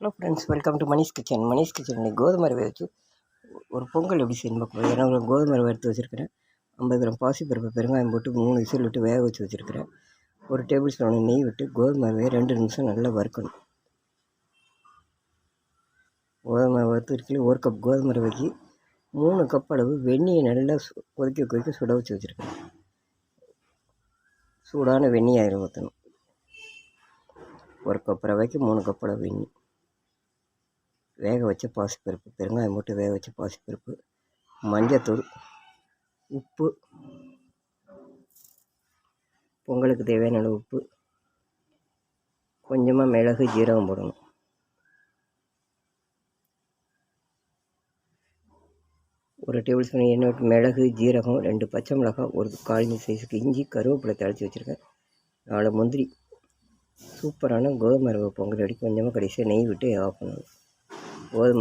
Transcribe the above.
Hello friends, welcome to Manish kitchen. Manish kitchen இன்னைக்கு கோதுமை ரவை வச்சு ஒரு பொங்கல் எப்படி செய்யணும் பார்க்க போகிறோம். 200 கோதுமை ரவை எடுத்து வச்சுருக்கிறேன். 50 கிராம் பாசிப்பருப்பு, பெருங்காயம் போட்டு 3 விசில் விட்டு வேக வச்சு வச்சுருக்கிறேன். 1 டேபிள் ஸ்பூன் நெய் விட்டு கோதுமை ரவையை 2 நிமிஷம் நல்லா வறுக்கணும். கோதுமை வறுத்துருக்கல 1 கப் கோதுமை ரவைக்கு 3 கப் அளவு வெந்நியை நல்லா கொதிக்க சுட வச்சு வச்சுருக்கேன். சூடான வெந்நியை அதில் ஊற்றணும். 1 கப் ரவைக்கு 3 கப் அளவு வெந்நீர். வேக வச்ச பாசிப்பருப்பு, பெருங்காயம் போட்டு வேக வச்ச பாசிப்பருப்பு, மஞ்சத்தூள், உப்பு, பொங்கலுக்கு தேவையான அளவு உப்பு, கொஞ்சமாக மிளகு ஜீரகம் போடணும். ஒரு டேபிள் ஸ்பூன் எண்ணெய் விட்டு மிளகு ஜீரகம், 2 பச்சை மிளகாய், 1 கால் சைஸுக்கு இஞ்சி, கருவேப்பிலை தழைச்சி வச்சுருக்கேன், 4 முந்திரி. சூப்பரான கோதுமை ரவை பொங்கல் அடி. கொஞ்சமாக கடைசியாக நெய் விட்டு ஆஃப் பண்ணணும். கோதுமை